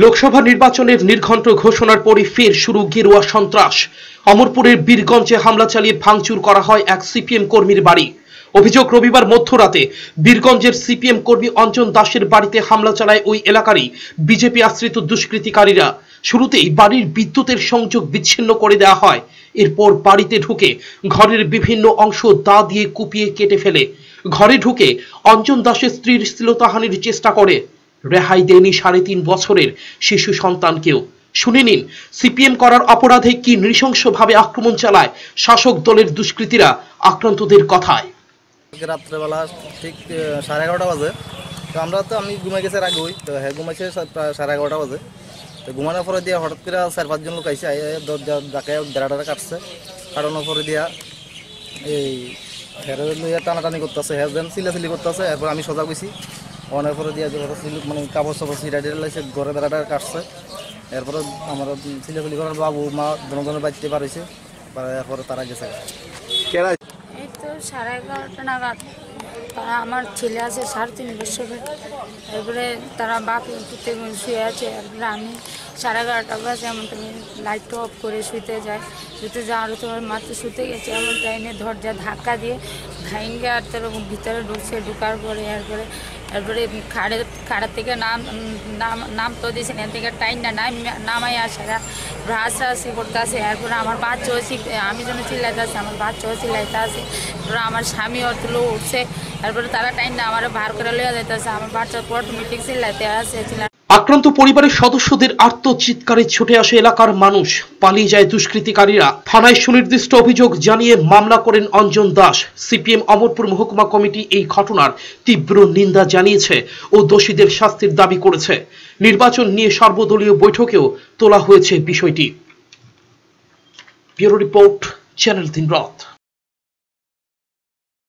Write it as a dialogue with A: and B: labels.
A: লোকসভা নির্বাচনের নির্ঘণ্ট ঘোষণার পরে ফের শুরু গেরুয়া সন্ত্রাস। অমরপুরের বীরগঞ্জে হামলা চালিয়ে ভাঙচুর করা হয় এক সিপিএম কর্মীর বাড়ি। অভিযোগ, রবিবার মধ্যরাতে বীরগঞ্জের সিপিএম কর্মী অঞ্জন দাসের বাড়িতে হামলা চালায় ওই এলাকারই বিজেপি আশ্রিত দুষ্কৃতিকারীরা। শুরুতেই বাড়ির বিদ্যুতের সংযোগ বিচ্ছিন্ন করে দেওয়া হয়। এরপর বাড়িতে ঢুকে ঘরের বিভিন্ন অংশ দা দিয়ে কুপিয়ে কেটে ফেলে। ঘরে ঢুকে অঞ্জন দাসের স্ত্রীর শ্লীলতাহানির চেষ্টা করে। রেহাই দেয়নি 3.5 বছরের শিশু সন্তানকেও। শুনে নিন সিপিএম করার অপরাধে কি নৃশংসভাবে আক্রমণ চালায় শাসক দলের দুষ্কৃতীরা আক্রান্তদের কথায়।
B: রাত্রেবেলা ঠিক 11:30 বাজে। তো আমি ঘুমাই গেছে আগেই, তো হ্যাঁ ঘুমাইছে প্রায় 11:30 বাজে। তো ঘুমানোর পরে দিয়ে হঠাৎ করে 4-5 জন লোক আইসে দরজা ডাকে বেড়াটা কাটছে। কাটানোর পরে দিয়া এই হেরে লইয়া টানাটানি করতেছে, হ্যাঁ দেন চিলাচিলি করতেছে। এরপর আমি সজাগ হয়েছি, অনেক পরে দিয়া যে মানে কাপড় চাপড় সিটা লাগছে, ঘরে বেড়াটা কাটছে। এরপরে আমার চিলাচিলি করার বাবু মা জনগণের বাড়িতে পারেছে, এরপরে তারা গেছে।
C: এই তো 11:30 নাগাদ আমার ছেলে আছে 3.5 বছরের। এরপরে তারা বাপ শুয়ে আছে। এরপরে আমি 11:30 বাজে এমন টাইমে লাইটটা অফ করে শুতে যাওয়ার তোমার মাত্র শুতে গেছে, এমন টাইমে দরজা ধাক্কা দিয়ে ভাইঙ্গে আর তার ভিতরে ঢুকার পরে এরপরে খাড়া থেকে নাম তো দিয়েছে, এখান থেকে টাইম নামাই আসে হাসি করতে আসে। এরপরে আমার বাচ্চাও আমি যেন চিল্লাইতে আসি, আমার বাচ্চাও চিল্লাইতে আসে। এরপরে আমার স্বামী তুলো উঠছে। এরপরে তারা টাইম না আমার ভার করে লইয়া যাইতেছে, আমার বাচ্চা অটোমেটিক চিল্লাইতে আসে।
A: আক্রান্ত পরিবারের সদস্যদের আর্তচিৎকারে ছুটে আসে এলাকার মানুষ। পালিয়ে যায় দুষ্কৃতিকারীরা। থানায় সুনির্দিষ্ট অভিযোগ জানিয়ে মামলা করেন অঞ্জন দাস। সিপিএম অমরপুর মহকুমা কমিটি এই ঘটনার তীব্র নিন্দা জানিয়েছে ও দোষীদের শাস্তির দাবি করেছে। নির্বাচন নিয়ে সর্বদলীয় বৈঠকেও তোলা হয়েছে বিষয়টি। ব্যুরো রিপোর্ট, চ্যানেল 3 রাত।